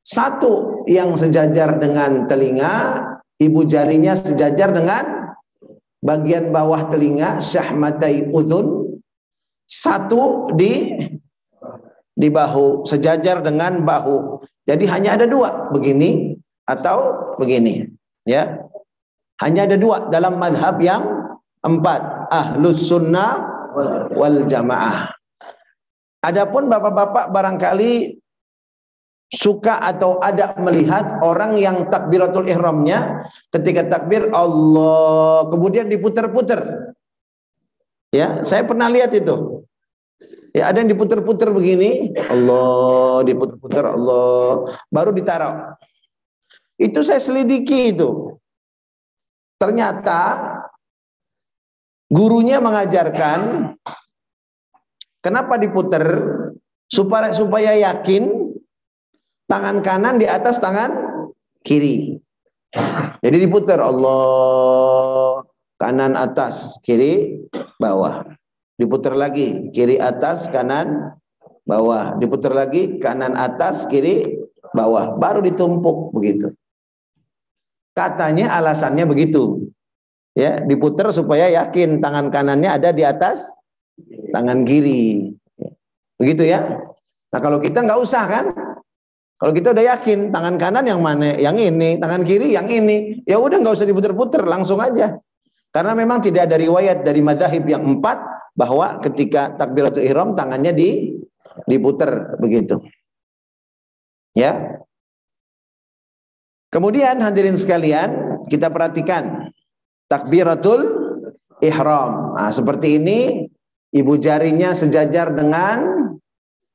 Satu yang sejajar dengan telinga, ibu jarinya sejajar dengan bagian bawah telinga, syahmatai udhun. Satu di bahu, sejajar dengan bahu. Jadi hanya ada dua, begini atau begini, ya. Hanya ada dua dalam madhab yang empat, ahlus sunnah wal jamaah. Adapun bapak-bapak barangkali suka atau ada melihat orang yang takbiratul ihramnya ketika takbir Allah kemudian diputer-puter. Ya, saya pernah lihat itu. Ya, ada yang diputer-puter begini, Allah, diputer-puter Allah, baru ditaruh. Itu saya selidiki itu. Ternyata gurunya mengajarkan kenapa diputer supaya yakin tangan kanan di atas tangan kiri. Jadi diputer Allah, kanan atas, kiri bawah. Diputar lagi, kiri atas, kanan bawah. Diputar lagi, kanan atas, kiri bawah. Baru ditumpuk begitu. Katanya alasannya begitu. Ya, diputar supaya yakin tangan kanannya ada di atas tangan kiri. Begitu ya. Nah, kalau kita nggak usah kan? Kalau kita udah yakin tangan kanan yang mana, yang ini, tangan kiri yang ini, ya udah nggak usah diputer-puter, langsung aja. Karena memang tidak ada riwayat dari madzhab yang empat bahwa ketika takbiratul ihram tangannya diputer begitu. Ya. Kemudian hadirin sekalian, kita perhatikan takbiratul ihram. Nah, seperti ini, ibu jarinya sejajar dengan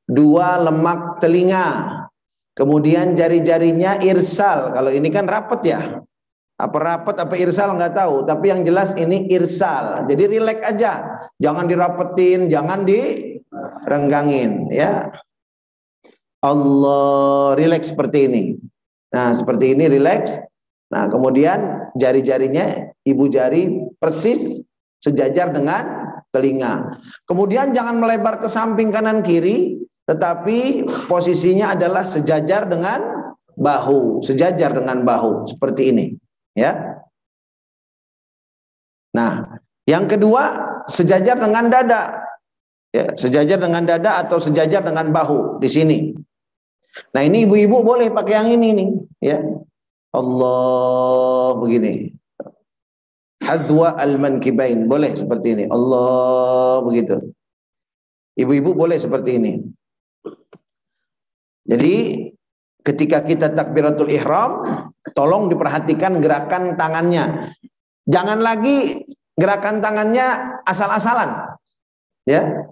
dua lemak telinga. Kemudian jari-jarinya irsal. Kalau ini kan rapat ya. Apa rapat apa irsal nggak tahu, tapi yang jelas ini irsal. Jadi rileks aja, jangan dirapetin, jangan direnggangin, ya. Allah, rileks seperti ini. Nah, seperti ini rileks. Nah, kemudian jari-jarinya ibu jari persis sejajar dengan telinga. Kemudian jangan melebar ke samping kanan kiri, tetapi posisinya adalah sejajar dengan bahu, sejajar dengan bahu seperti ini. Ya. Nah, yang kedua sejajar dengan dada. Ya, sejajar dengan dada atau sejajar dengan bahu di sini. Nah, ini ibu-ibu boleh pakai yang ini nih, ya. Allah begini. Hadwa al-mankibain boleh seperti ini. Allah begitu. Ibu-ibu boleh seperti ini. Jadi ketika kita takbiratul ihram, tolong diperhatikan gerakan tangannya. Jangan lagi gerakan tangannya asal-asalan. Ya.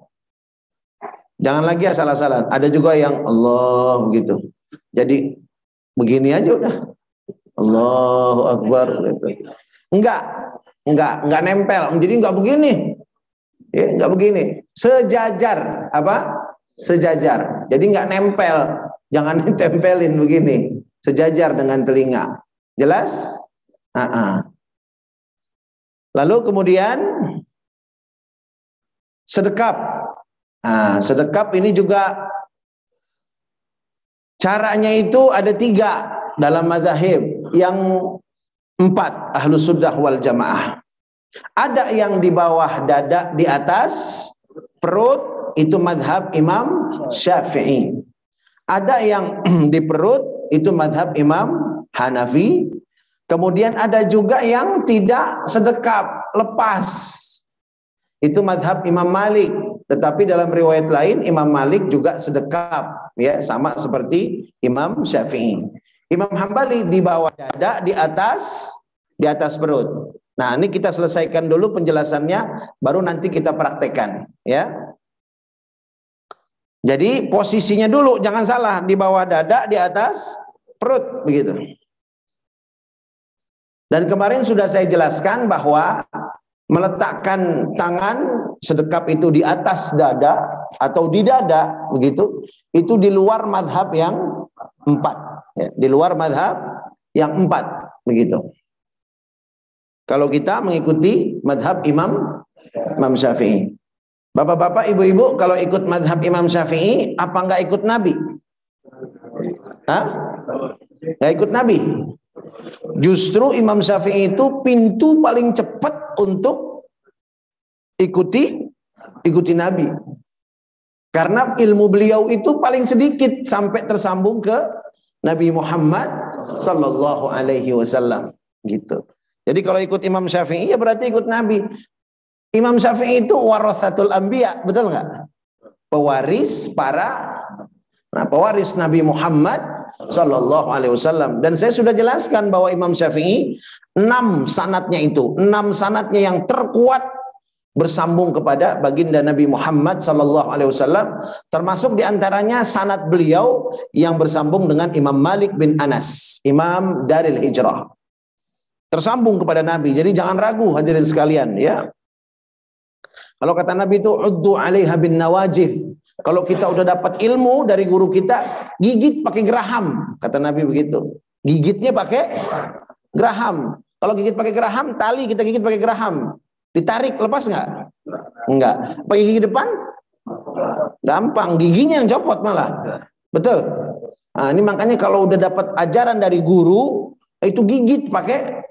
Jangan lagi asal-asalan. Ada juga yang Allah begitu. Jadi begini aja udah. Allahu Akbar gitu. Enggak nempel. Jadi enggak begini. Ya, enggak begini. Sejajar apa? Sejajar. Jadi enggak nempel. Jangan ditempelin begini. Sejajar dengan telinga. Jelas? Lalu kemudian sedekap. Nah, sedekap ini juga caranya itu ada 3 dalam mazhab, yang 4 ahlus sunnah wal jamaah. Ada yang di bawah dada, di atas perut, itu mazhab Imam Syafi'i. Ada yang di perut, itu mazhab Imam Hanafi. Kemudian ada juga yang tidak sedekap, lepas. Itu mazhab Imam Malik. Tetapi dalam riwayat lain Imam Malik juga sedekap, ya, sama seperti Imam Syafi'i. Imam Hambali di bawah dada, di atas perut. Nah, ini kita selesaikan dulu penjelasannya, baru nanti kita praktekkan, ya. Jadi posisinya dulu jangan salah, di bawah dada, di atas perut begitu. Dan kemarin sudah saya jelaskan bahwa meletakkan tangan sedekap itu di atas dada atau di dada begitu, itu di luar mazhab yang 4, ya, di luar mazhab yang 4 begitu. Kalau kita mengikuti mazhab Imam Syafi'i. Bapak-bapak, ibu-ibu, kalau ikut mazhab Imam Syafi'i, apa enggak ikut Nabi? Hah? Nggak ikut Nabi. Justru Imam Syafi'i itu pintu paling cepat untuk ikuti Nabi. Karena ilmu beliau itu paling sedikit sampai tersambung ke Nabi Muhammad sallallahu alaihi wasallam gitu. Jadi kalau ikut Imam Syafi'i ya berarti ikut Nabi. Imam Syafi'i itu warathatul anbiya, betul nggak? Pewaris pewaris Nabi Muhammad sallallahu alaihi wasallam. Dan saya sudah jelaskan bahwa Imam Syafi'i 6 sanadnya yang terkuat bersambung kepada baginda Nabi Muhammad sallallahu alaihi wasallam, termasuk diantaranya sanad beliau yang bersambung dengan Imam Malik bin Anas, Imam Daril Hijrah, tersambung kepada Nabi. Jadi jangan ragu hadirin sekalian ya. Kalau kata Nabi itu uddu 'alaiha bin nawajid. Kalau kita udah dapat ilmu dari guru kita, gigit pakai geraham, kata Nabi begitu. Gigitnya pakai geraham. Kalau gigit pakai geraham, tali kita gigit pakai geraham. Ditarik, lepas nggak? Enggak. Pakai gigi depan? Gampang, giginya yang copot malah. Betul? Nah, ini makanya kalau udah dapat ajaran dari guru, itu gigit pakai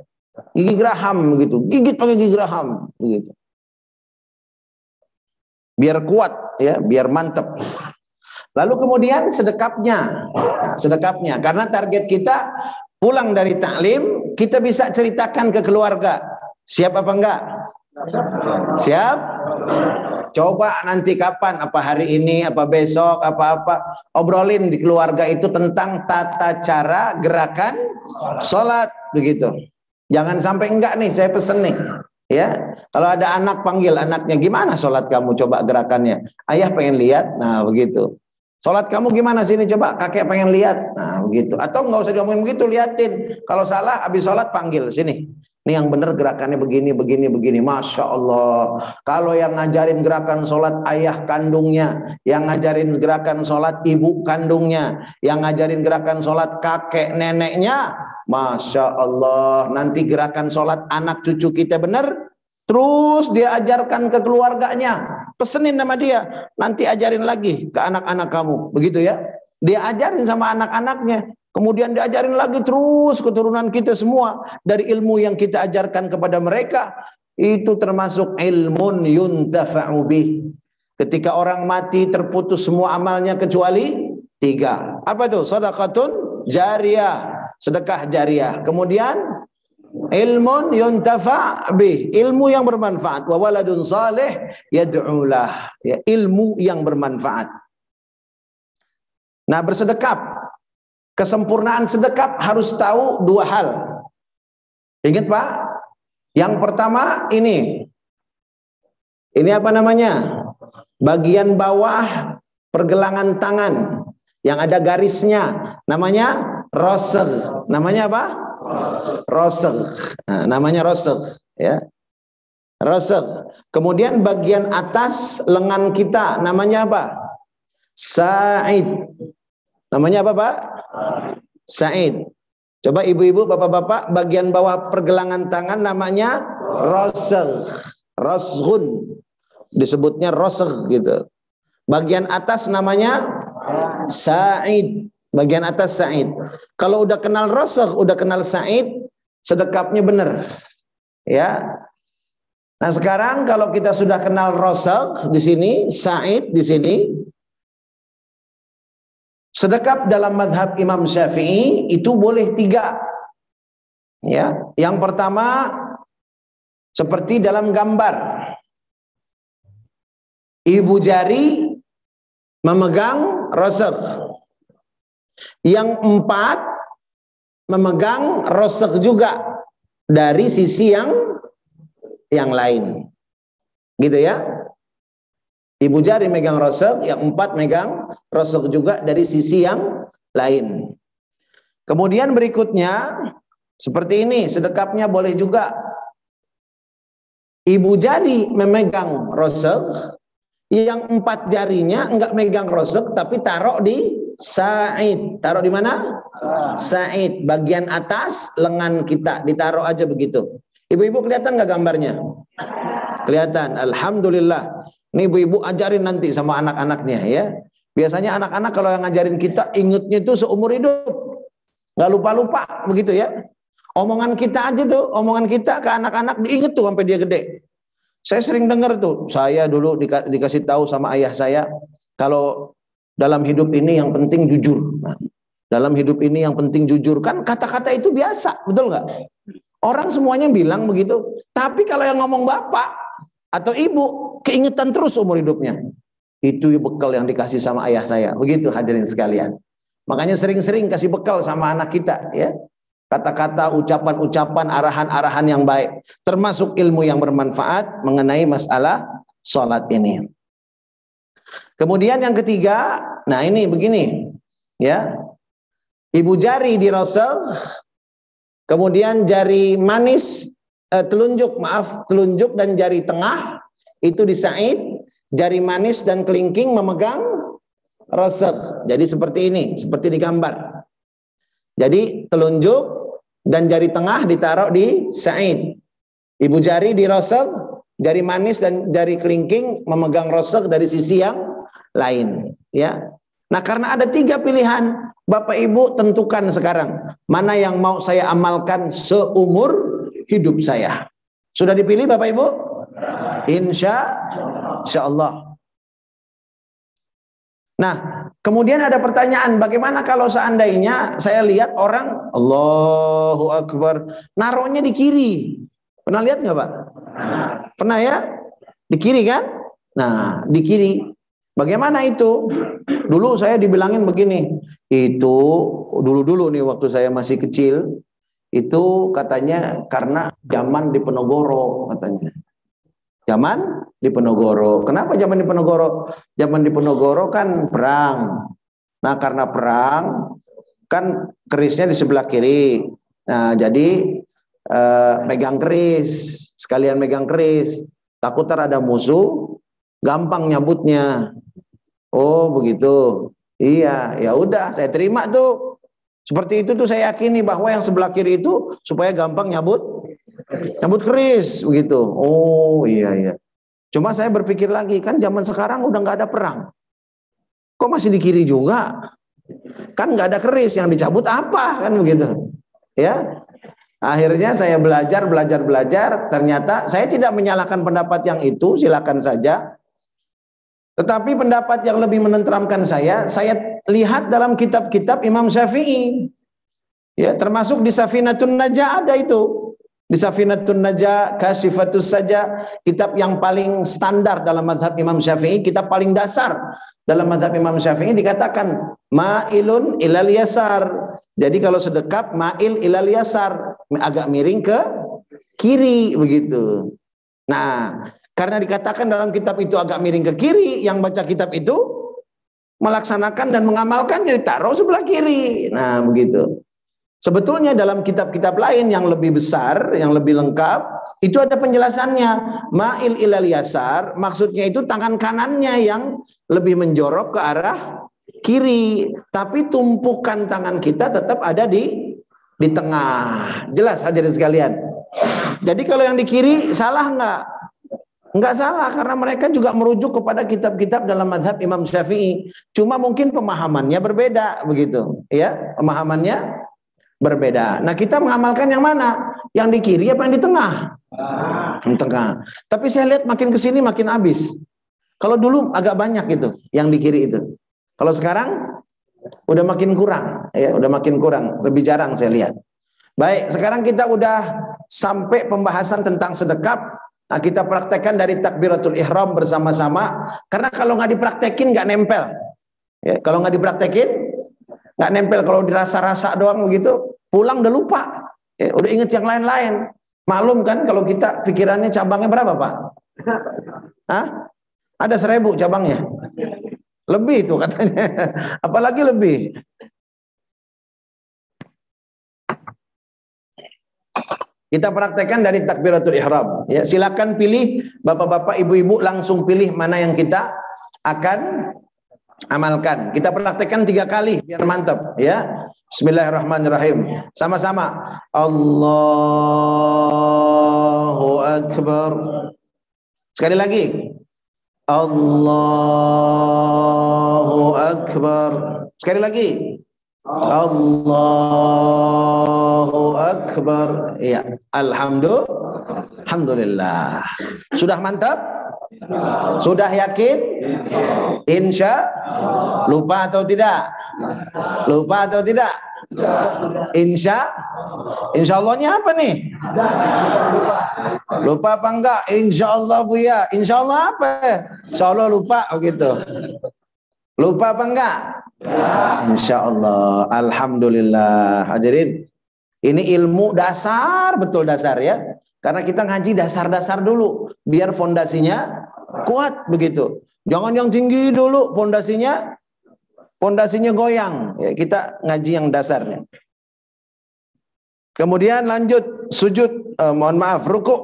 gigi geraham begitu. Gigit pakai gigi geraham begitu. Biar kuat ya, biar mantep. Lalu kemudian sedekapnya. Sedekapnya, karena target kita pulang dari taklim, kita bisa ceritakan ke keluarga. Siap apa enggak? Siap? Coba nanti kapan, apa hari ini, apa besok, apa-apa, obrolin di keluarga itu tentang tata cara gerakan sholat begitu. Jangan sampai enggak nih, saya pesen nih ya. Kalau ada anak, panggil anaknya, gimana sholat kamu, coba gerakannya. Ayah pengen lihat. Nah begitu. Sholat kamu gimana sini, coba kakek pengen lihat. Nah begitu. Atau nggak usah diomongin begitu, liatin. Kalau salah habis sholat panggil sini. Ini yang benar gerakannya begini, begini, begini. Masya Allah. Kalau yang ngajarin gerakan sholat ayah kandungnya, yang ngajarin gerakan sholat ibu kandungnya, yang ngajarin gerakan sholat kakek neneknya, Masya Allah. Nanti gerakan sholat anak cucu kita benar, terus dia ajarkan ke keluarganya. Pesenin nama dia, nanti ajarin lagi ke anak-anak kamu. Begitu ya. Dia ajarin sama anak-anaknya. Kemudian diajarin lagi terus keturunan kita semua dari ilmu yang kita ajarkan kepada mereka. Itu termasuk ilmun yuntafa'u bih. Ketika orang mati terputus semua amalnya kecuali 3. Apa itu? Shadaqatun jariyah, sedekah jariyah. Kemudian ilmun yuntafa' bih, ilmu yang bermanfaat. Wa waladun salih yad'ulah, ya, ilmu yang bermanfaat. Nah, bersedekap, kesempurnaan sedekap harus tahu 2 hal. Ingat Pak? Yang pertama ini apa namanya? Bagian bawah pergelangan tangan yang ada garisnya, namanya roseg. Namanya apa? Roseg. Nah, namanya roseg ya. Roseg. Kemudian bagian atas lengan kita namanya apa? Sa'id. Namanya apa Pak? Sa'id. Coba ibu-ibu, bapak-bapak, bagian bawah pergelangan tangan namanya roseg. Rosgun. Disebutnya roseg gitu. Bagian atas namanya Sa'id. Bagian atas Sa'id. Kalau udah kenal roseg, udah kenal Sa'id, sedekapnya benar. Ya. Nah, sekarang kalau kita sudah kenal roseg di sini, Sa'id di sini, sedekap dalam madhab Imam Syafi'i itu boleh 3. Ya, yang pertama seperti dalam gambar. Ibu jari memegang roseg. Yang 4 memegang roseg juga dari sisi yang lain. Gitu ya. Ibu jari megang roseg, yang 4 megang roseg juga dari sisi yang lain. Kemudian berikutnya seperti ini, sedekapnya boleh juga. Ibu jari memegang roseg, yang 4 jarinya enggak megang roseg tapi taruh di Sa'id. Taruh di mana? Sa'id, bagian atas lengan kita, ditaruh aja begitu. Ibu-ibu kelihatan nggak gambarnya? Kelihatan. Alhamdulillah. Ini ibu-ibu ajarin nanti sama anak-anaknya ya. Biasanya anak-anak kalau yang ngajarin kita ingetnya itu seumur hidup, nggak lupa-lupa begitu ya. Omongan kita aja tuh, omongan kita ke anak-anak diinget tuh sampai dia gede. Saya sering dengar tuh, saya dulu dikasih tahu sama ayah saya, kalau dalam hidup ini yang penting jujur. Nah, dalam hidup ini yang penting jujur, kan kata-kata itu biasa, betul nggak? Orang semuanya bilang begitu, tapi kalau yang ngomong bapak atau ibu, keingetan terus umur hidupnya. Itu bekal yang dikasih sama ayah saya. Begitu hadirin sekalian. Makanya sering-sering kasih bekal sama anak kita ya. Kata-kata, ucapan-ucapan, arahan-arahan yang baik. Termasuk ilmu yang bermanfaat mengenai masalah sholat ini. Kemudian yang ketiga, nah ini begini ya. Ibu jari di Rasul, kemudian jari manis, telunjuk dan jari tengah itu di Sa'id. Jari manis dan kelingking memegang resep. Jadi seperti ini, seperti digambar. Jadi telunjuk dan jari tengah ditaruh di Sa'id. Ibu jari di resep, jari manis dan jari kelingking memegang resep dari sisi yang lain. Ya. Nah karena ada 3 pilihan, Bapak Ibu tentukan sekarang mana yang mau saya amalkan seumur hidup saya. Sudah dipilih Bapak Ibu? Insya Allah. Nah, kemudian ada pertanyaan, bagaimana kalau seandainya saya lihat orang Allahu Akbar naruhnya di kiri? Pernah lihat nggak Pak? Pernah ya? Di kiri kan? Nah, di kiri. Bagaimana itu? Dulu saya dibilangin begini, itu dulu nih waktu saya masih kecil, itu katanya karena zaman di Penogoro katanya. Zaman di Penogoro. Kenapa zaman di Penogoro? Zaman di Penogoro kan perang. Nah karena perang kan kerisnya di sebelah kiri. Nah jadi megang keris, sekalian megang keris. Takut ada musuh, gampang nyabutnya. Oh begitu. Iya, ya udah saya terima tuh. Seperti itu tuh saya yakini bahwa yang sebelah kiri itu supaya gampang nyabut keris begitu. Oh iya. Cuma saya berpikir lagi, kan zaman sekarang udah nggak ada perang. Kok masih di kiri juga? Kan nggak ada keris, yang dicabut apa kan begitu. Ya. Akhirnya saya belajar, ternyata saya tidak menyalahkan pendapat yang itu, silakan saja. Tetapi pendapat yang lebih menenteramkan saya lihat dalam kitab-kitab Imam Syafi'i. Ya, termasuk di Safinatun Najah ada itu. Di Safinatun Najah, Kasyifatus Saja, kitab yang paling standar dalam mazhab Imam Syafi'i, kitab paling dasar dalam mazhab Imam Syafi'i dikatakan ma'ilun ilal yasar. Jadi kalau sedekap ma'il ilal yasar, agak miring ke kiri begitu. Nah, karena dikatakan dalam kitab itu agak miring ke kiri, yang baca kitab itu melaksanakan dan mengamalkan jadi taruh sebelah kiri. Nah, begitu. Sebetulnya dalam kitab-kitab lain yang lebih besar, yang lebih lengkap, itu ada penjelasannya. Ma'il ilal yasar, maksudnya itu tangan kanannya yang lebih menjorok ke arah kiri, tapi tumpukan tangan kita tetap ada di tengah. Jelas hadirin sekalian. Jadi kalau yang di kiri salah nggak? Nggak salah, karena mereka juga merujuk kepada kitab-kitab dalam mazhab Imam Syafi'i. Cuma mungkin pemahamannya berbeda begitu, ya, pemahamannya berbeda. Nah kita mengamalkan yang mana? Yang di kiri apa yang di tengah? Di tengah. Tapi saya lihat makin kesini makin habis. Kalau dulu agak banyak itu yang di kiri itu. Kalau sekarang udah makin kurang, ya, udah makin kurang, lebih jarang saya lihat. Baik, sekarang kita udah sampai pembahasan tentang sedekap. Nah, kita praktekkan dari takbiratul ihram bersama-sama. Karena kalau nggak dipraktekin nggak nempel. Ya, kalau nggak dipraktekin nggak nempel, kalau dirasa-rasa doang begitu, pulang udah lupa, ya, udah inget yang lain-lain. Maklum kan kalau kita pikirannya cabangnya berapa Pak? Hah? Ada 1000 cabangnya. Lebih tuh katanya, apalagi lebih. Kita praktekkan dari takbiratul ihram. Ya, silakan pilih, bapak-bapak, ibu-ibu langsung pilih mana yang kita akan amalkan. Kita praktekkan 3 kali biar mantap ya. Bismillahirrahmanirrahim. Sama-sama. Allahu Akbar. Sekali lagi. Allahu akbar. Sekali lagi. Allahu akbar. Iya, alhamdulillah. Sudah mantap? Sudah yakin? Insya lupa atau tidak? Lupa atau tidak? Insya Allahnya apa nih? Lupa apa enggak? Insya Allah Buya. Insya Allah apa? Insya Allah lupa gitu. Lupa apa enggak? Insya Allah. Alhamdulillah. Hadirin, ini ilmu dasar, betul dasar ya. Karena kita ngaji dasar-dasar dulu, biar fondasinya kuat begitu. Jangan yang tinggi dulu, fondasinya goyang. Ya, kita ngaji yang dasarnya. Kemudian lanjut sujud, mohon maaf, ruku.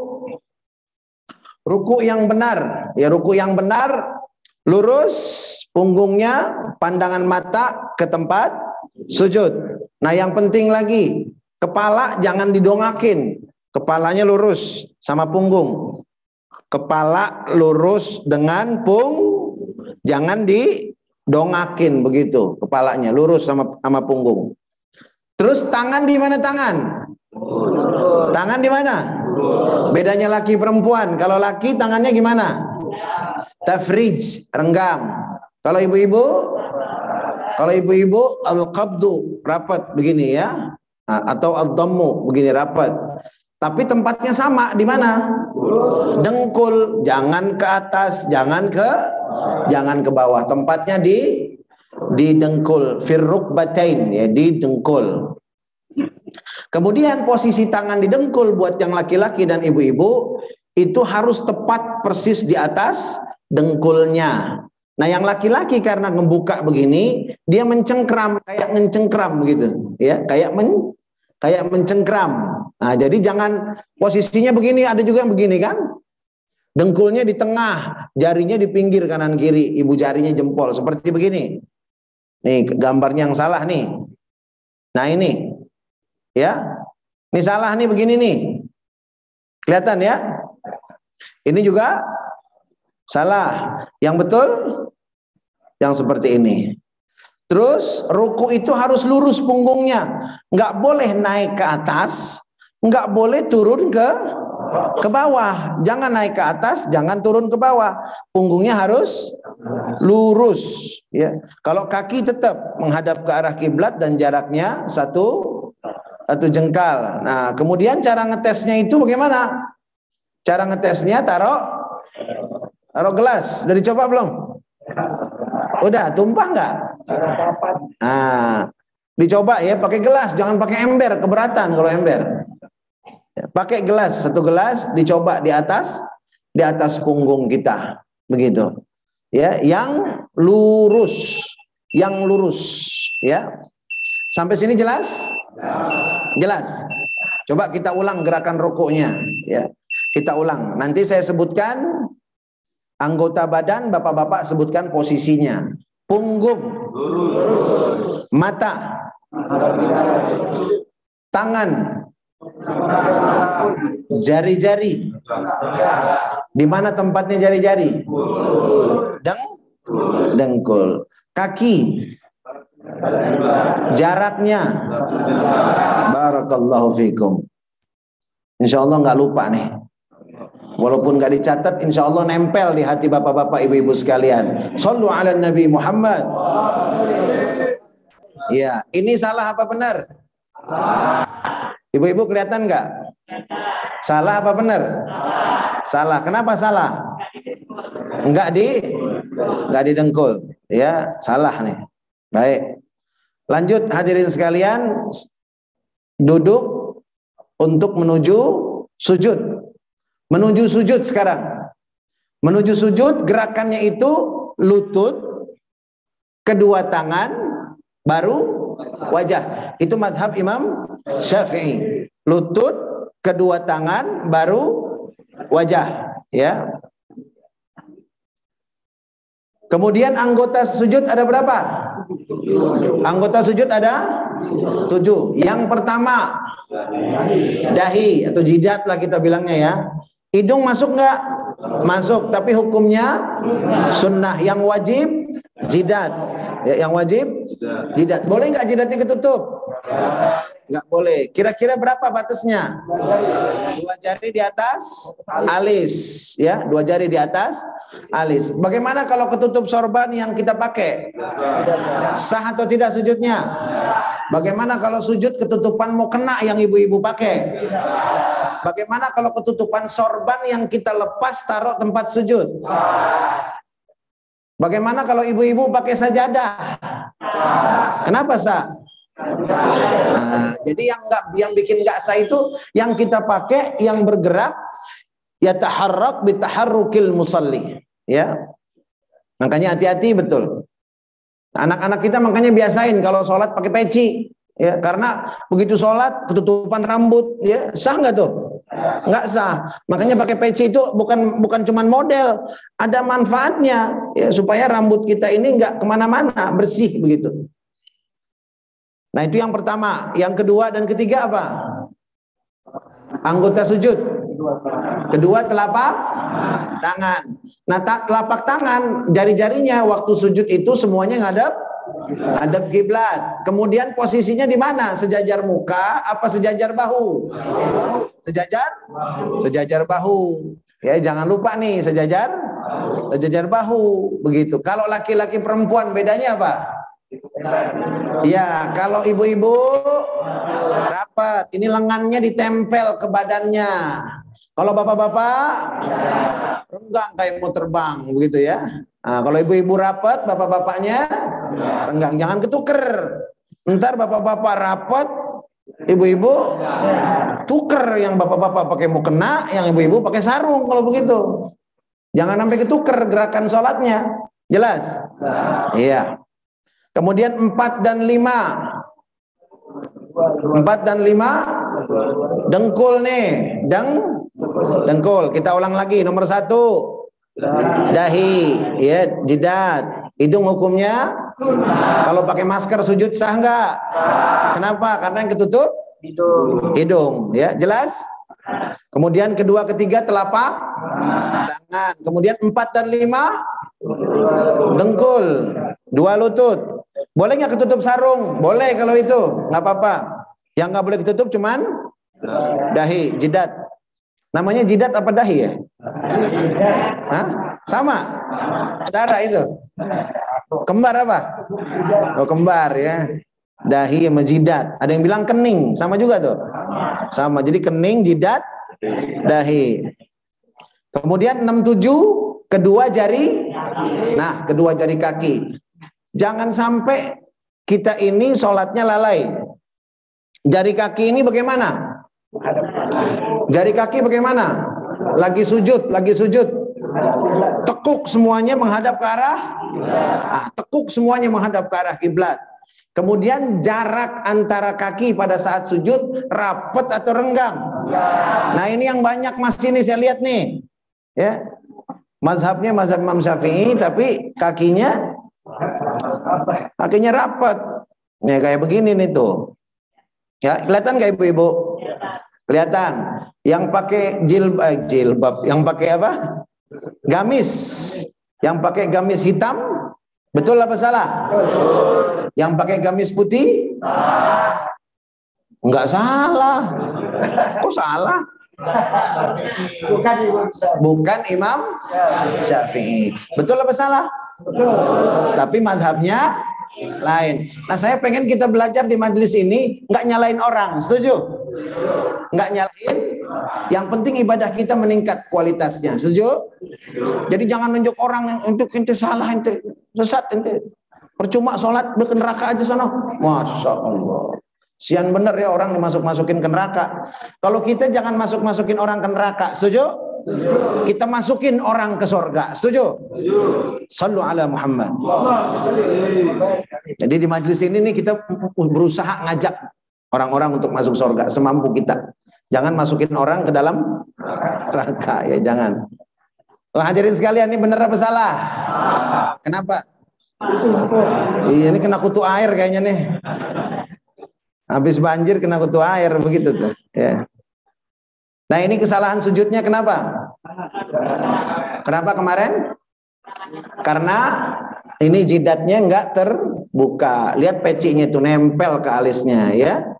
Ruku yang benar, ya ruku yang benar, lurus punggungnya, pandangan mata ke tempat sujud. Nah, yang penting lagi, kepala jangan didongakin. Kepalanya lurus sama punggung. Kepala lurus dengan jangan didongakin begitu. Kepalanya lurus sama punggung. Terus tangan di mana tangan? Tangan di mana? Bedanya laki perempuan. Kalau laki tangannya gimana? Tafrij, renggam. Kalau ibu-ibu al-qabdu, rapat begini ya. Atau al-dammu, begini rapat. Tapi tempatnya sama di mana? Dengkul, jangan ke atas, jangan ke bawah. Tempatnya di dengkul, firrukbatain, ya di dengkul. Kemudian posisi tangan di dengkul buat yang laki-laki dan ibu-ibu itu harus tepat persis di atas dengkulnya. Nah, yang laki-laki karena ngebuka begini, dia mencengkram, kayak mencengkram begitu, ya, kayak mencengkram. Nah, jadi jangan posisinya begini, ada juga yang begini kan? Dengkulnya di tengah, jarinya di pinggir kanan kiri, ibu jarinya jempol, seperti begini. Nih gambarnya yang salah nih. Nah ini, ya, ini salah nih begini nih. Kelihatan ya? Ini juga salah. Yang betul, yang seperti ini. Terus ruku itu harus lurus punggungnya, nggak boleh naik ke atas, nggak boleh turun ke bawah. Jangan naik ke atas, jangan turun ke bawah. Punggungnya harus lurus. Ya, kalau kaki tetap menghadap ke arah kiblat dan jaraknya satu jengkal. Nah, kemudian cara ngetesnya itu bagaimana? Cara ngetesnya taruh gelas. Udah dicoba belum? Udah, tumpah nggak? Nah, dicoba ya pakai gelas, jangan pakai ember, keberatan kalau ember. Ya, pakai gelas, satu gelas dicoba di atas punggung kita, begitu. Ya, yang lurus, ya. Sampai sini jelas? Jelas. Coba kita ulang gerakan rukuknya, ya. Kita ulang. Nanti saya sebutkan anggota badan, bapak-bapak sebutkan posisinya. Punggung, mata, tangan, jari-jari. Di mana tempatnya jari-jari? Dengkul. Kaki, jaraknya. Barakallahu fikum. Insya Allah nggak lupa nih. Walaupun gak dicatat, insya Allah nempel di hati bapak-bapak, ibu-ibu sekalian. Shallu ala Nabi Muhammad. Ya, ini salah apa benar? Ibu-ibu kelihatan nggak? Salah apa benar? Salah. Kenapa salah? Enggak didengkul. Ya, salah nih. Baik. Lanjut hadirin sekalian, duduk untuk menuju sujud. Menuju sujud sekarang. Menuju sujud gerakannya itu lutut, kedua tangan, baru wajah. Itu mazhab Imam Syafi'i. Lutut, kedua tangan, baru wajah. Ya. Kemudian anggota sujud ada berapa? Anggota sujud ada 7. Yang pertama dahi atau jidat lah kita bilangnya ya. Hidung masuk nggak? Masuk, tapi hukumnya sunnah. Yang wajib jidat. Ya, yang wajib jidat. Boleh nggak jidatnya ketutup? Nggak boleh. Kira-kira berapa batasnya? 2 jari di atas alis, ya, 2 jari di atas alis. Bagaimana kalau ketutup sorban yang kita pakai? Sah atau tidak sujudnya? Bagaimana kalau sujud ketutupan mau kena yang ibu-ibu pakai? Bagaimana kalau ketutupan sorban yang kita lepas taruh tempat sujud? Bagaimana kalau ibu-ibu pakai sajadah? Kenapa sah? Nah, jadi yang bikin nggak sah itu yang kita pakai yang bergerak, ya taharrak bi taharrukil musalli, ya. Makanya hati-hati betul. Anak-anak kita makanya biasain kalau sholat pakai peci, ya, karena begitu sholat ketutupan rambut, ya, sah nggak tuh? Nggak sah. Makanya pakai peci itu bukan cuman model, ada manfaatnya, ya, supaya rambut kita ini nggak kemana-mana, bersih begitu. Nah, itu yang pertama. Yang kedua dan ketiga apa? Anggota sujud. Kedua, telapak tangan. Nah, telapak tangan, jari-jarinya waktu sujud itu semuanya ngadep kiblat. Kemudian posisinya di mana? Sejajar muka apa sejajar bahu? Sejajar bahu. Ya, jangan lupa nih, sejajar bahu. Begitu. Kalau laki-laki perempuan bedanya apa? Ya, kalau ibu-ibu rapat, ini lengannya ditempel ke badannya. Kalau bapak-bapak renggang kayak mau terbang, begitu ya. Nah, kalau ibu-ibu rapat, bapak-bapaknya renggang, jangan ketuker. Ntar bapak-bapak rapat, ibu-ibu tuker, yang bapak-bapak pakai mukena, yang ibu-ibu pakai sarung. Kalau begitu, jangan sampai ketuker gerakan sholatnya. Jelas? Iya. Kemudian 4 dan 5. 4 dan 5 dengkul nih, dengkul. Kita ulang lagi. Nomor 1 dahi, ya, jidat. Hidung hukumnya kalau pakai masker sujud sah nggak? Kenapa? Karena yang ketutup hidung, ya, jelas. Kemudian kedua, ketiga telapak tangan. Kemudian 4 dan 5 dengkul, 2 lutut. Boleh nggak ketutup sarung? Boleh kalau itu, nggak apa-apa. Yang nggak boleh ketutup cuman dahi, jidat. Namanya jidat apa dahi ya? Hah? Sama? Saudara itu? Kembar apa? Oh, kembar ya. Dahi sama jidat. Ada yang bilang kening, sama juga tuh. Sama. Jadi kening, jidat, dahi. Kemudian 6-7 kedua jari. Nah, kedua jari kaki. Jangan sampai kita ini sholatnya lalai. Jari kaki ini bagaimana? Jari kaki bagaimana? Lagi sujud. Tekuk semuanya menghadap ke arah. Tekuk semuanya menghadap ke arah kiblat. Kemudian jarak antara kaki pada saat sujud rapat atau renggang. Nah, ini yang banyak masih nih saya lihat nih. Ya. Mazhabnya mazhab Imam Syafi'i, tapi kakinya rapat. Ya, kayak begini nih tuh. Ya, kelihatan nggak ibu-ibu? Kelihatan. Yang pakai jilbab, yang pakai apa? Gamis. Yang pakai gamis hitam, betul apa salah? Yang pakai gamis putih? Enggak salah. Kok salah? Bukan Imam Syafi'i. Betul apa salah? Betul. Tapi madhabnya lain. Nah, saya pengen kita belajar di majelis ini nggak nyalain orang, setuju? Nggak nyalain. Yang penting ibadah kita meningkat kualitasnya, setuju? Jadi jangan nunjuk orang untuk ente salah, ente sesat, ente percuma sholat ke neraka aja sana. Masya Allah. Sian bener ya orang dimasuk-masukin ke neraka. Kalau kita jangan masuk-masukin orang ke neraka, setuju? Setuju. Kita masukin orang ke surga, setuju? Setuju. Sallu ala Muhammad. Jadi di majelis ini nih kita berusaha ngajak orang-orang untuk masuk surga semampu kita. Jangan masukin orang ke dalam neraka, ya jangan. Hadirin sekalian, ini bener apa salah? Kenapa? Iya, ini kena kutu air kayaknya nih. Habis banjir kena kutu air begitu tuh, ya. Nah, ini kesalahan sujudnya kenapa? Kenapa kemarin? Karena Ini jidatnya enggak terbuka. Lihat pecinya itu nempel ke alisnya ya.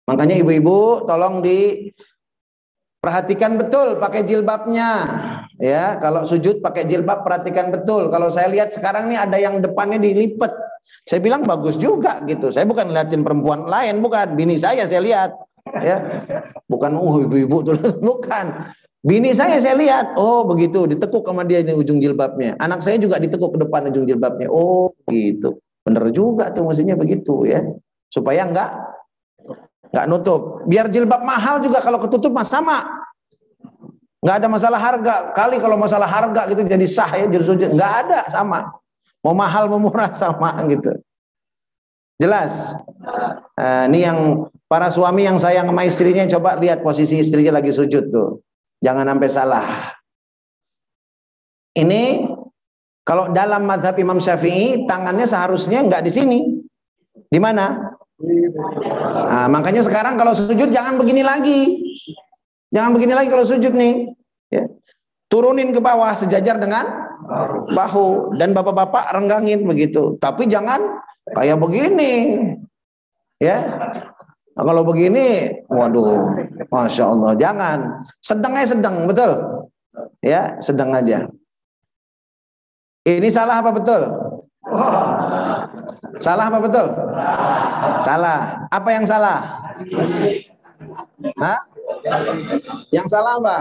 Makanya ibu-ibu tolong diperhatikan betul pakai jilbabnya. Ya, kalau sujud pakai jilbab perhatikan betul. Kalau saya lihat sekarang nih ada yang depannya dilipet. Saya bilang bagus juga gitu. Saya bukan liatin perempuan lain, bukan. Bini saya lihat. Ya. Bukan ibu-ibu tuh, bukan. Bini saya lihat, oh begitu, ditekuk sama dia ini ujung jilbabnya. Anak saya juga ditekuk ke depan ujung jilbabnya. Oh gitu, bener juga tuh mestinya begitu ya, supaya nggak nutup. Biar jilbab mahal juga kalau ketutup mah sama, nggak ada masalah harga. Kali kalau masalah harga gitu jadi sah ya, jadi sujud nggak ada, sama. Mau mahal mau murah sama gitu. Jelas. Ini yang para suami yang sayang sama istrinya, coba lihat posisi istrinya lagi sujud tuh. Jangan sampai salah. Ini kalau dalam mazhab Imam Syafi'i tangannya seharusnya nggak di sini. Di mana? Nah, makanya sekarang kalau sujud jangan begini lagi. Jangan begini lagi kalau sujud nih. Ya. Turunin ke bawah sejajar dengan bahu dan bapak-bapak renggangin begitu. Tapi jangan kayak begini. Ya. Nah, kalau begini, waduh, masya Allah, jangan. Sedang aja sedang, betul? Ya, sedang aja. Ini salah apa betul? Salah apa betul? Salah. Apa yang salah? Hah? Yang salah apa?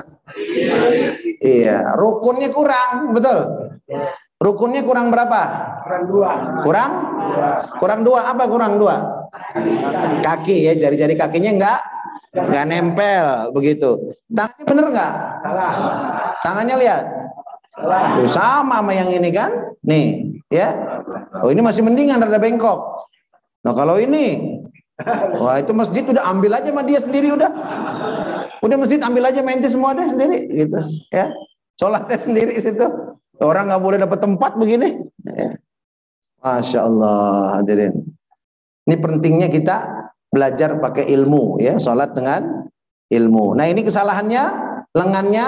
Iya, rukunnya kurang, betul? Rukunnya kurang berapa? Kurang dua. Kurang dua. Apa kurang dua? Kaki ya, jari-jari kakinya nggak nempel begitu. Tangannya bener nggak? Tangannya lihat. Sama yang ini kan? Nih, ya. Oh ini masih mendingan rada bengkok. Nah kalau ini, wah itu masjid udah ambil aja sama dia sendiri udah. Udah masjid ambil aja menti semua deh sendiri gitu, ya. Sholatnya sendiri situ. Orang nggak boleh dapat tempat begini. Ya. Masya Allah hadirin. Ini pentingnya kita belajar pakai ilmu ya, sholat dengan ilmu. Nah ini kesalahannya, lengannya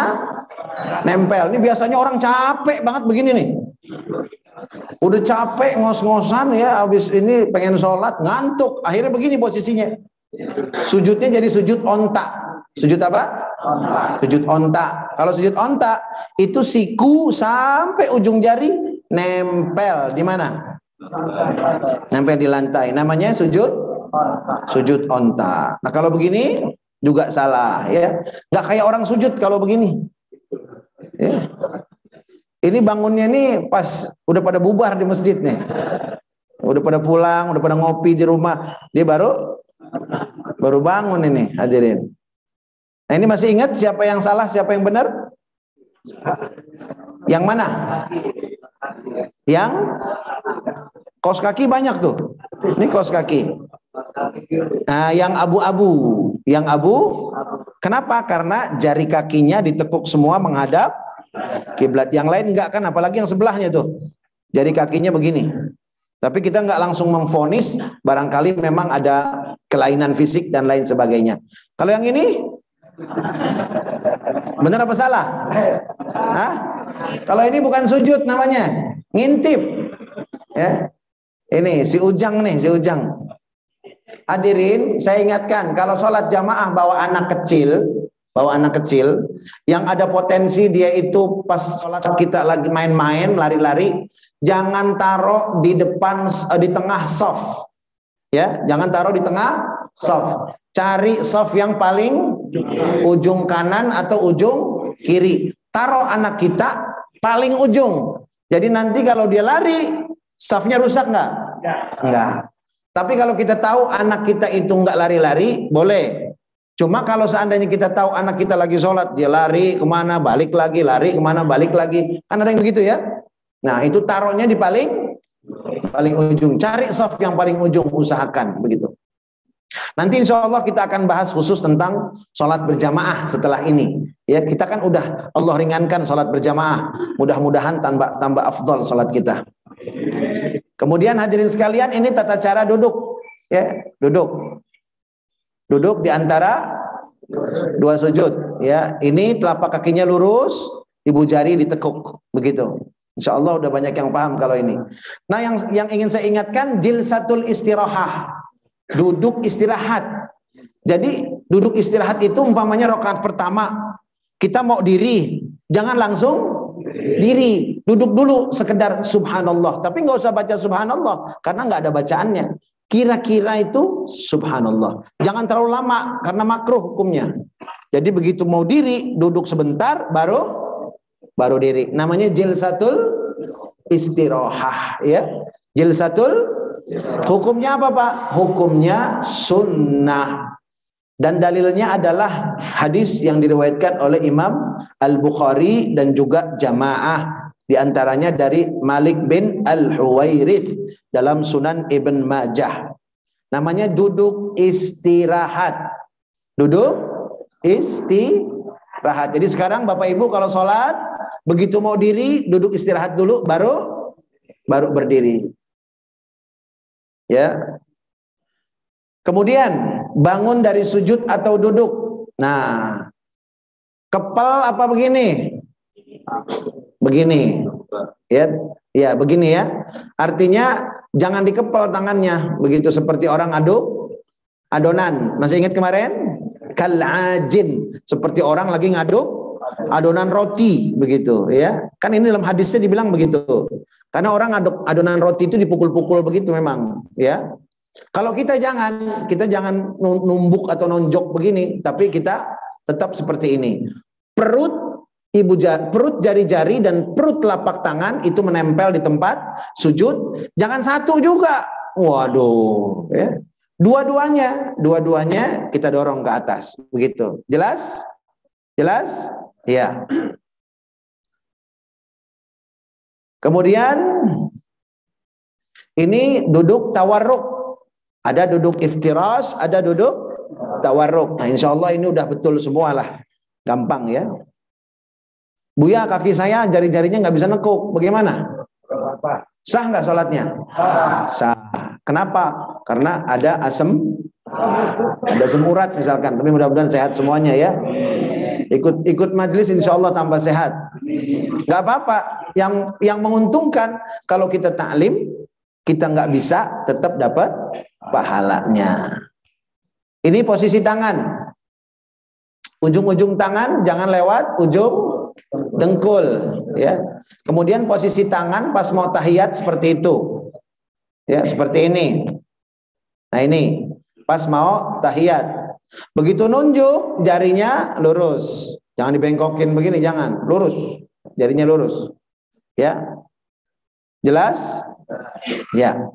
nempel. Ini biasanya orang capek banget begini nih. Udah capek ngos-ngosan ya, habis ini pengen sholat, ngantuk. Akhirnya begini posisinya. Sujudnya jadi sujud onta. Sujud apa? Onta. Sujud onta. Kalau sujud onta itu siku sampai ujung jari nempel di mana? Nempel di lantai. Namanya sujud onta. Nah kalau begini juga salah ya. Nggak kayak orang sujud kalau begini. Ya. Ini bangunnya nih pas udah pada bubar di masjid nih. Udah pada pulang, udah pada ngopi di rumah. Dia baru bangun ini hadirin. Nah ini masih ingat siapa yang salah, siapa yang benar? Yang mana? Yang kaos kaki banyak tuh. Ini kaos kaki. Nah, yang abu-abu, kenapa? Karena jari kakinya ditekuk semua menghadap kiblat. Yang lain enggak kan, apalagi yang sebelahnya tuh. Jari kakinya begini. Tapi kita enggak langsung memvonis, barangkali memang ada kelainan fisik dan lain sebagainya. Kalau yang ini benar apa salah? Hah? Kalau ini bukan sujud namanya, ngintip. Ya. Ini si Ujang nih, si Ujang. Hadirin, saya ingatkan kalau sholat jamaah bawa anak kecil yang ada potensi dia itu pas sholat kita lagi main-main, lari-lari, jangan taruh di depan, di tengah shaf. Ya, jangan taruh di tengah shaf. Cari shaf yang paling ujung kanan atau ujung kiri. Taruh anak kita paling ujung. Jadi nanti kalau dia lari, shafnya rusak nggak? Enggak. Tapi kalau kita tahu anak kita itu nggak lari-lari, boleh. Cuma kalau seandainya kita tahu anak kita lagi sholat, dia lari kemana, balik lagi, lari kemana, balik lagi. Kan ada yang begitu ya. Nah itu taruhnya di paling ujung. Cari shaf yang paling ujung, usahakan begitu. Nanti insya Allah kita akan bahas khusus tentang sholat berjamaah setelah ini. Ya kita kan udah Allah ringankan sholat berjamaah. Mudah-mudahan tambah afdol sholat kita. Kemudian hadirin sekalian, ini tata cara duduk, ya, duduk di antara dua sujud, ya. Ini telapak kakinya lurus, ibu jari ditekuk, begitu. Insya Allah udah banyak yang paham kalau ini. Nah, yang ingin saya ingatkan, jilsatul istirahah, duduk istirahat. Jadi duduk istirahat itu umpamanya rakaat pertama kita mau diri, jangan langsung diri, duduk dulu sekedar subhanallah, tapi nggak usah baca subhanallah karena nggak ada bacaannya. Kira-kira itu subhanallah, jangan terlalu lama karena makruh hukumnya. Jadi begitu mau diri, duduk sebentar baru diri. Namanya jilsatul istirahah, ya. Jilsatul, hukumnya apa, Pak? Hukumnya sunnah. Dan dalilnya adalah hadis yang diriwayatkan oleh Imam Al-Bukhari dan juga jamaah, di antaranya dari Malik bin Al-Huwairith dalam Sunan Ibn Majah. Namanya duduk istirahat. Duduk istirahat. Jadi sekarang Bapak Ibu kalau sholat, begitu mau diri, duduk istirahat dulu, baru berdiri. Ya. Kemudian bangun dari sujud atau duduk. Nah, kepel apa begini? Begini. Ya, begini ya. Artinya jangan dikepel tangannya, begitu seperti orang adonan. Masih ingat kemarin? Kal'ajin, seperti orang lagi ngaduk adonan roti, begitu ya. Kan ini dalam hadisnya dibilang begitu. Karena orang adonan roti itu dipukul-pukul begitu memang, ya. Kalau kita jangan numbuk atau nonjok begini, tapi kita tetap seperti ini. Perut jari-jari dan perut telapak tangan itu menempel di tempat sujud. Jangan satu juga. Waduh, ya. Dua-duanya kita dorong ke atas, begitu. Jelas? Jelas? Ya. Kemudian ini duduk tawarruk. Ada duduk iftirash, ada duduk tawarruk. Nah, insya Allah ini udah betul semua lah. Gampang ya. Buya, kaki saya jari-jarinya nggak bisa nekuk. Bagaimana? Sah nggak sholatnya? Sah. Kenapa? Karena ada asam urat misalkan. Tapi mudah-mudahan sehat semuanya ya. Ikut majelis insya Allah tambah sehat. Nggak apa-apa. Yang menguntungkan kalau kita taklim, kita nggak bisa tetap dapat pahalanya. Ini posisi tangan. Ujung-ujung tangan jangan lewat ujung dengkul, ya. Kemudian posisi tangan pas mau tahiyat seperti itu. Ya, seperti ini. Nah, ini pas mau tahiyat. Begitu nunjuk jarinya lurus. Jangan dibengkokin begini, jangan. Lurus. Jarinya lurus. Ya. Jelas? Ya.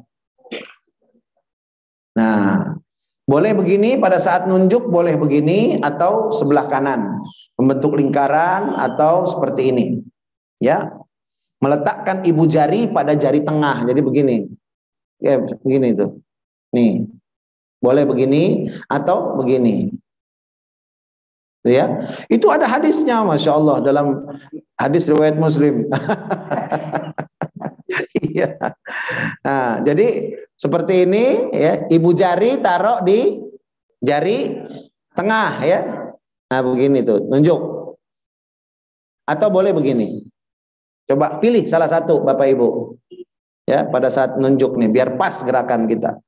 Nah, boleh begini pada saat nunjuk, boleh begini atau sebelah kanan, membentuk lingkaran atau seperti ini. Ya. Meletakkan ibu jari pada jari tengah. Jadi begini. Ya, begini itu. Nih. Boleh begini atau begini. Ya. Itu ada hadisnya, Masya Allah, dalam hadis riwayat Muslim. Iya. Nah, jadi seperti ini ya, ibu jari taruh di jari tengah ya. Nah, begini tuh, nunjuk. Atau boleh begini. Coba pilih salah satu Bapak Ibu. Ya, pada saat nunjuk nih biar pas gerakan kita.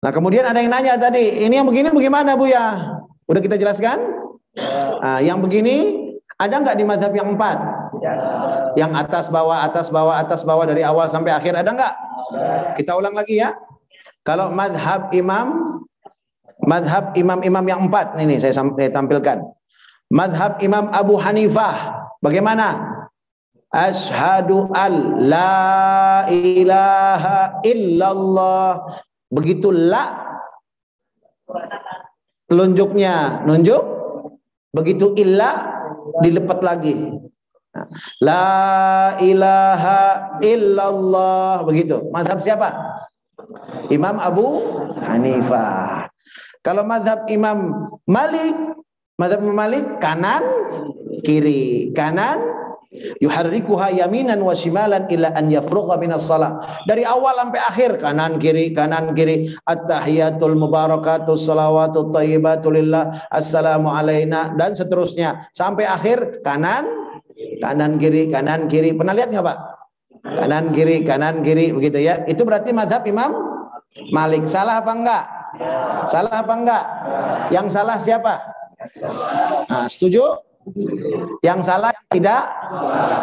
Nah, kemudian ada yang nanya tadi, ini yang begini bagaimana Bu ya? Udah kita jelaskan? Nah, yang begini ada nggak di mazhab yang 4? Yang atas bawah dari awal sampai akhir ada nggak? Kita ulang lagi ya. Kalau mazhab imam yang 4 ini saya tampilkan. Mazhab Imam Abu Hanifah bagaimana? Asyhadu an la ilaha illallah. Begitu la telunjuknya nunjuk, begitu illa dilepat lagi. La ilaha illallah, begitu. Mazhab siapa? Imam Abu Hanifah. Kalau mazhab Imam Malik, kanan kiri, kanan yuharrikuha yaminan wa shimalan ila an yafrugha minas shalah. Dari awal sampai akhir kanan kiri, at-tahiyatul mubarakatus salawatut thayyibatu lillah, assalamu alaina, dan seterusnya sampai akhir kanan kanan kiri. Pernah lihat nggak Pak? Kanan kiri begitu ya. Itu berarti mazhab Imam Malik. Salah apa enggak? Salah apa enggak? Yang salah siapa? Nah, setuju? Yang salah tidak?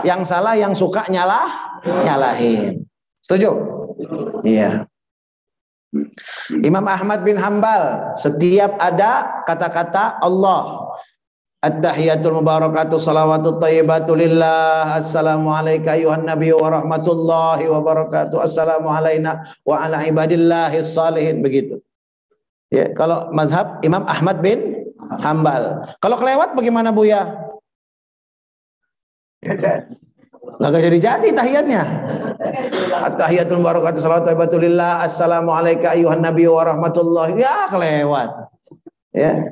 Yang salah yang suka nyalahin. Setuju? Iya. Imam Ahmad bin Hambal, setiap ada kata-kata Allah, at-tahiyatul mubarakatuh salawatut thayyibatu lillah, assalamu alayka ayuhan nabiy wa rahmatullahi wa barakatuh, assalamu alayna wa ala ibadillahis salihin, begitu. Ya, kalau mazhab Imam Ahmad bin Hambal. Kalau kelewat bagaimana Buya? Gak jadi tahiyatnya. At-tahiyatul mubarakatuh salawatut thayyibatu lillah, assalamu alayka ayuhan nabiy wa rahmatullahi, ya kelewat. Ya.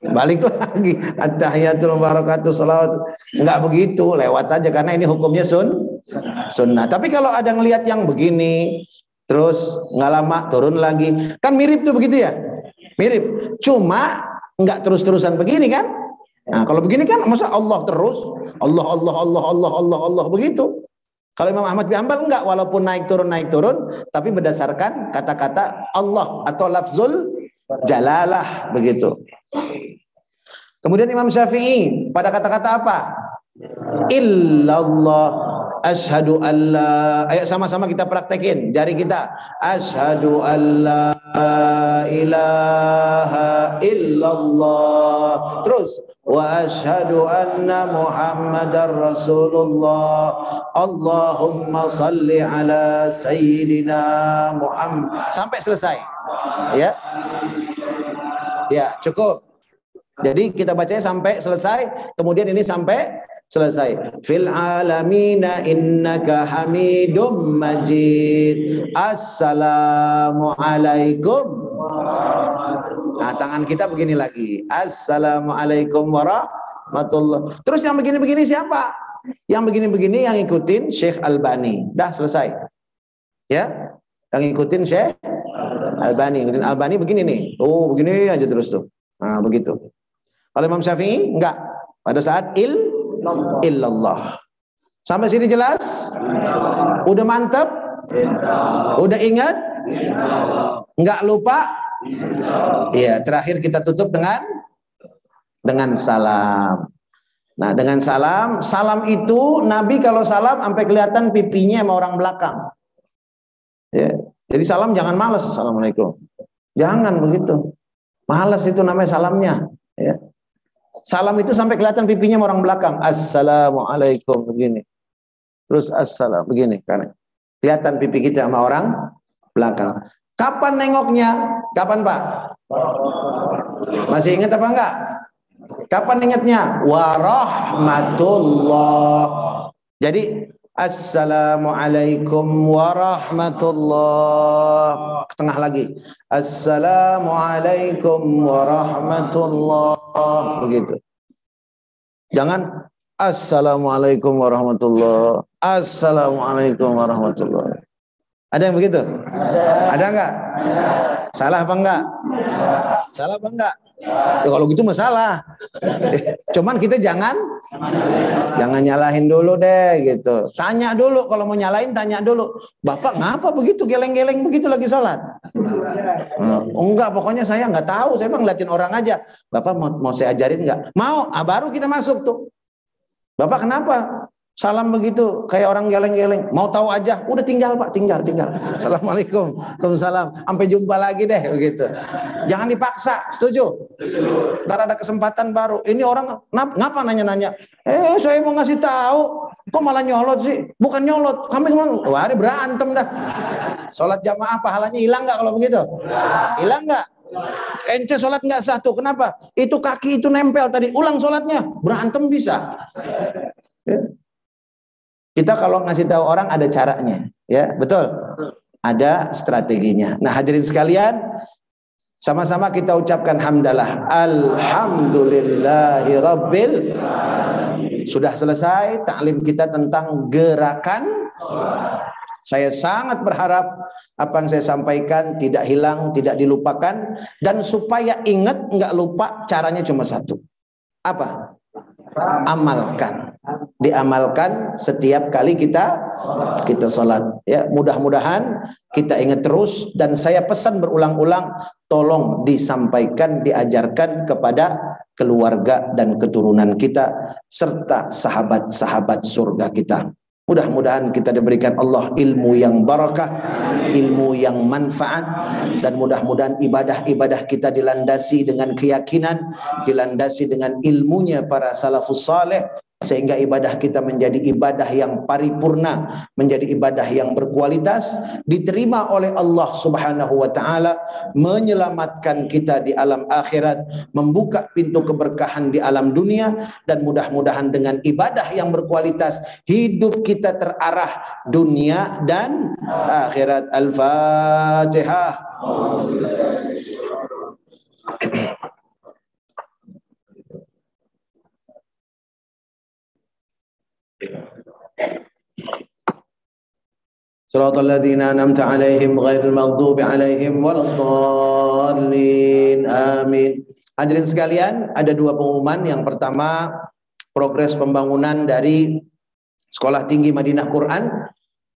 Balik lagi at-tahiyatul mubarakatuh salawat, enggak begitu, lewat aja karena ini hukumnya sunnah. Tapi kalau ada ngelihat yang begini terus nggak lama turun lagi, kan mirip tuh begitu ya, mirip, cuma nggak terus-terusan begini kan. Nah kalau begini kan masa Allah terus Allah begitu. Kalau Imam Ahmad bin Hanbal enggak, walaupun naik turun tapi berdasarkan kata-kata Allah atau lafzul jalalah begitu. Kemudian Imam Syafi'i pada kata-kata apa? Illallah, asyhadu alla. Ayo sama-sama kita praktekin jari kita. Asyhadu alla ilaha illallah. Terus wa asyhadu anna Muhammadar Rasulullah. Allahumma salli ala sayyidina Muhammad. Sampai selesai. Ya. Ya, cukup. Jadi kita bacanya sampai selesai, kemudian ini sampai selesai. Fil alamina innaka hamidum majid. Assalamu alaikum. Nah, tangan kita begini lagi. Assalamualaikum warahmatullahi. Terus yang begini-begini siapa? Yang begini-begini yang ikutin Syekh Albani. Dah selesai. Ya. Yang ikutin Syekh Albani. Ikutin Albani begini nih. Oh, begini aja terus tuh. Nah, begitu. Kalau Imam Syafi'i enggak. Pada saat illallah. Sampai sini jelas? Udah mantap? Udah ingat? Enggak lupa? Iya, terakhir kita tutup dengan salam. Nah, dengan salam itu Nabi kalau salam sampai kelihatan pipinya sama orang belakang. Ya. Jadi salam jangan malas, assalamualaikum. Jangan begitu. Malas itu namanya salamnya, ya. Salam itu sampai kelihatan pipinya sama orang belakang. Assalamualaikum begini. Terus assalam begini kan. Kelihatan pipi kita sama orang belakang. Kapan nengoknya? Kapan, Pak? Masih ingat apa enggak? Kapan ingatnya? Warahmatullah. Jadi assalamualaikum warahmatullah. Tengah lagi. Assalamualaikum warahmatullah. Begitu. Jangan assalamualaikum warahmatullah. Assalamualaikum warahmatullah. Ada yang begitu? Ada enggak? Salah apa enggak? Salah apa enggak? Ya, kalau gitu masalah. Cuman kita jangan nyalahin dulu deh gitu. Tanya dulu, kalau mau nyalahin tanya dulu. Bapak ngapa begitu geleng-geleng begitu lagi sholat? Enggak, pokoknya saya nggak tahu. Saya emang ngeliatin orang aja. Bapak mau saya ajarin nggak? Mau, baru kita masuk tuh. Bapak kenapa? Salam begitu kayak orang geleng-geleng. Mau tahu aja, udah tinggal Pak, tinggal. Assalamualaikum, waalaikumsalam. Sampai jumpa lagi deh begitu. Jangan dipaksa, setuju? Ntar ada kesempatan baru. Ini orang ngapa nanya-nanya? Saya mau ngasih tahu, kok malah nyolot sih? Bukan nyolot, kami ngomong, wah ini berantem dah. Sholat jamaah pahalanya hilang nggak kalau begitu? Hilang nggak? Ente sholat nggak satu, kenapa? Itu kaki itu nempel tadi, ulang sholatnya, berantem bisa. Ya. Kita kalau ngasih tahu orang ada caranya, ya betul, ada strateginya. Nah hadirin sekalian, sama-sama kita ucapkan hamdalah, alhamdulillahi rabbil. Sudah selesai taklim kita tentang gerakan. Saya sangat berharap apa yang saya sampaikan tidak hilang, tidak dilupakan, dan supaya ingat nggak lupa caranya cuma satu. Apa? amalkan. Diamalkan setiap kali kita sholat. Ya, mudah-mudahan kita ingat terus, dan saya pesan berulang-ulang, tolong disampaikan, diajarkan kepada keluarga dan keturunan kita serta sahabat-sahabat surga kita. Mudah-mudahan kita diberikan Allah ilmu yang barakah, ilmu yang manfaat, dan mudah-mudahan ibadah-ibadah kita dilandasi dengan keyakinan, dilandasi dengan ilmunya para salafus saleh, sehingga ibadah kita menjadi ibadah yang paripurna, menjadi ibadah yang berkualitas, diterima oleh Allah Subhanahu wa taala, menyelamatkan kita di alam akhirat, membuka pintu keberkahan di alam dunia, dan mudah-mudahan dengan ibadah yang berkualitas hidup kita terarah dunia dan akhirat. Al-Fatihah. Shiratal ladzina an'amta 'alaihim ghairil maghdubi 'alaihim waladdallin. Amin. Hadirin sekalian, ada dua pengumuman. Yang pertama, progres pembangunan dari Sekolah Tinggi Madinah Quran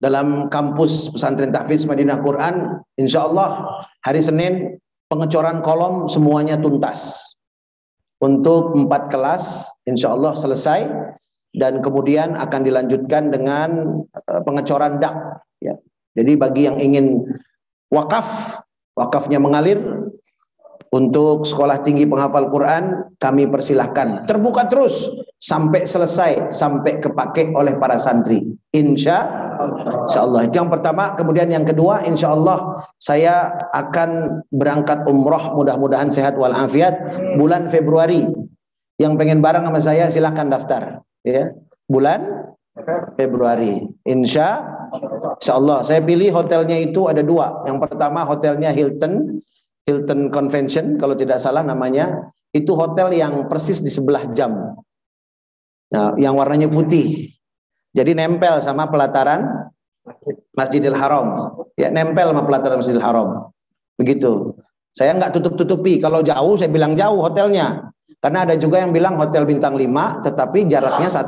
dalam kampus Pesantren Tahfiz Madinah Quran. Insyaallah hari Senin pengecoran kolom semuanya tuntas. Untuk 4 kelas insyaallah selesai, dan kemudian akan dilanjutkan dengan pengecoran dak. Ya. Jadi bagi yang ingin wakafnya mengalir untuk Sekolah Tinggi Penghafal Quran, kami persilahkan. Terbuka terus sampai selesai, sampai kepake oleh para santri. Insyaallah. Itu yang pertama. Kemudian yang kedua, insyaallah saya akan berangkat umroh, mudah-mudahan sehat walafiat, bulan Februari. Yang pengen bareng sama saya silahkan daftar. Ya, bulan Februari. Insyaallah. Saya pilih hotelnya itu ada 2. Yang pertama hotelnya Hilton Convention kalau tidak salah namanya. Itu hotel yang persis di sebelah jam. Nah, yang warnanya putih. Jadi nempel sama pelataran Masjidil Haram. Ya, nempel sama pelataran Masjidil Haram. Begitu. Saya nggak tutup-tutupi. Kalau jauh saya bilang jauh hotelnya. Karena ada juga yang bilang hotel bintang 5 tetapi jaraknya 1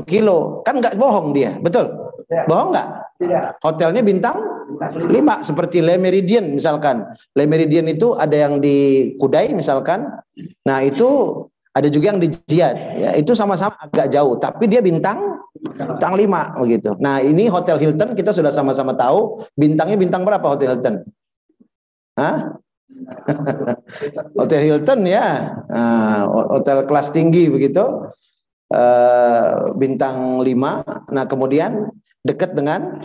kilo. Kan nggak bohong dia, betul? Bohong nggak? Hotelnya bintang 5 seperti Le Méridien misalkan. Le Méridien itu ada yang di Kudai misalkan. Nah itu ada juga yang di Jiyad. Ya, itu sama-sama agak jauh, tapi dia bintang 5 begitu. Nah ini Hotel Hilton kita sudah sama-sama tahu bintangnya bintang berapa Hotel Hilton? Hah? Hotel Hilton ya, hotel kelas tinggi begitu, bintang 5. Nah kemudian dekat dengan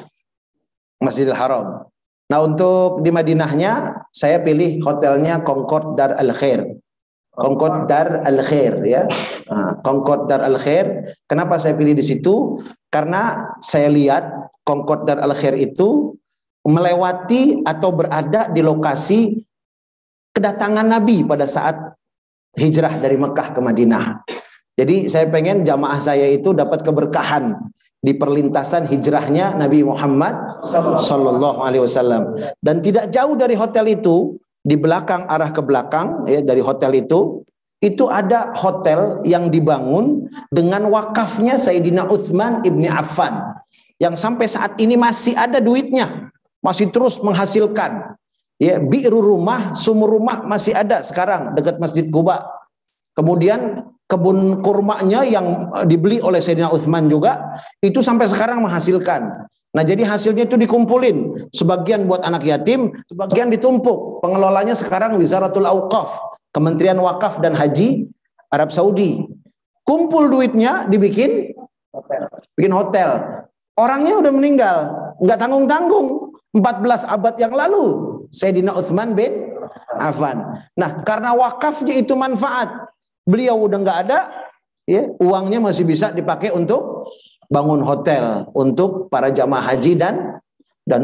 Masjidil Haram. Nah untuk di Madinahnya saya pilih hotelnya Concord Dar Al Khair. Concord Dar Al Khair ya. Concord Dar Al Khair. Kenapa saya pilih di situ? Karena saya lihat Concord Dar Al Khair itu melewati atau berada di lokasi kedatangan Nabi pada saat hijrah dari Mekah ke Madinah. Jadi saya pengen jamaah saya itu dapat keberkahan di perlintasan hijrahnya Nabi Muhammad Sallallahu Alaihi Wasallam. Dan tidak jauh dari hotel itu, di belakang, arah ke belakang ya, dari hotel itu ada hotel yang dibangun dengan wakafnya Sayyidina Utsman ibni Affan, yang sampai saat ini masih ada duitnya, masih terus menghasilkan. Ya, bi'ru rumah, sumur rumah masih ada sekarang dekat Masjid Quba. Kemudian kebun kurmanya yang dibeli oleh Sayyidina Utsman juga itu sampai sekarang menghasilkan. Nah, jadi hasilnya itu dikumpulin, sebagian buat anak yatim, sebagian ditumpuk. Pengelolanya sekarang Wizaratul Auqaf, Kementerian Wakaf dan Haji Arab Saudi. Kumpul duitnya dibikin hotel. Orangnya udah meninggal, nggak tanggung-tanggung. 14 abad yang lalu Sayyidina Utsman bin Affan. Nah, karena wakafnya itu manfaat, beliau udah nggak ada, ya, uangnya masih bisa dipakai untuk bangun hotel untuk para jamaah haji dan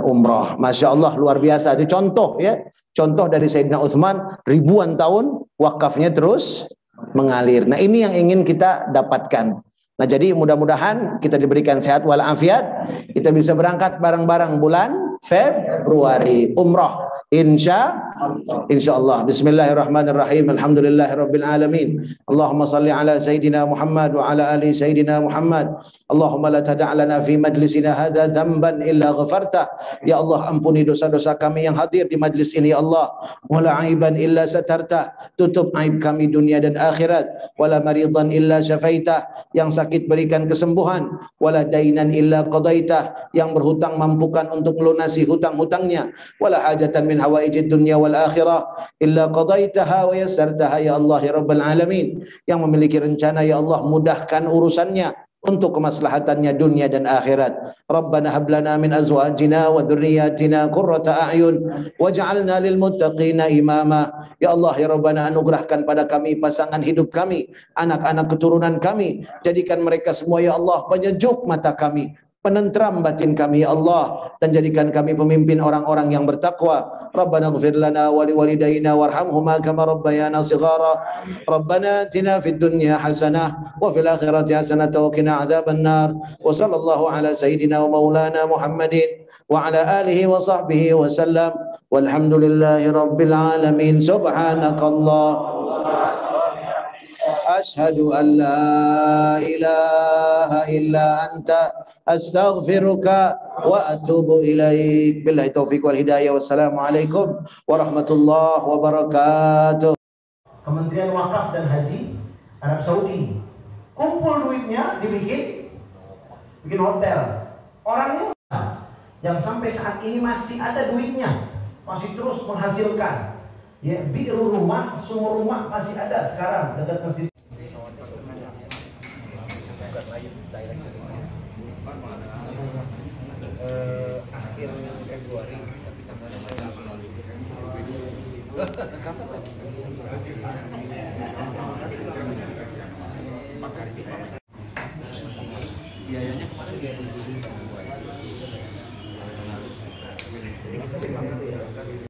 umroh. Masya Allah, luar biasa. Itu contoh ya, contoh dari Sayyidina Utsman, ribuan tahun wakafnya terus mengalir. Nah ini yang ingin kita dapatkan. Nah jadi mudah-mudahan kita diberikan sehat walafiat, kita bisa berangkat bareng-bareng bulan Februari umroh. insyaallah. Bismillahirrahmanirrahim. Alhamdulillahirabbil alamin. Allahumma salli ala sayidina Muhammad wa ala ali sayidina Muhammad. Allahumma la tada' lana fi majlisina hadza dhanban illa ghafartah. Ya Allah, ampuni dosa-dosa kami yang hadir di majlis ini ya Allah. Wala aiban illa satartah. Tutup aib kami dunia dan akhirat. Wala maridan illa syafaitah. Yang sakit berikan kesembuhan. Wala dainan illa qadaitah. Yang berhutang mampukan untuk melunasi hutang-hutangnya. Wala hajatan min hawaijid dunya wal akhirah illa qadaitaha wa yassartaha ya Allah ya rabbal alamin. Yang memiliki rencana ya Allah, mudahkan urusannya untuk kemaslahatannya dunia dan akhirat. Rabbana hab lana min azwajina wa dhurriyyatina qurrata a'yun waj'alna lil muttaqina imama. Ya Allah ya Rabbana, anugerahkan pada kami pasangan hidup kami, anak-anak keturunan kami, jadikan mereka semua ya Allah penyejuk mata kami, penentram batin kami ya Allah, dan jadikan kami pemimpin orang-orang yang bertakwa. Rabbana ighfir lana wa liwalidayna warhamhuma kama rabbayana shighara. Rabbana atina fid dunya hasanah wa fil akhirati hasanah wa qina adzabannar. Wa sallallahu ala sayidina wa maulana Muhammadin wa ala alihi wa sahbihi wa sallam. Walhamdulillahi rabbil alamin. Subhanakallah Ashhadu an la ilaha illa anta astaghfiruka wa atubu ilaik. Billahi taufiq wal hidayah. Wassalamualaikum warahmatullahi wabarakatuh. Kementerian Wakaf dan Haji Arab Saudi kumpul duitnya, bikin hotel. Orangnya yang sampai saat ini masih ada duitnya, masih terus menghasilkan. Ya, biru rumah, sumur rumah masih ada sekarang dekat masjid. Akhir Februari tapi tanggal biayanya kemarin 3.000.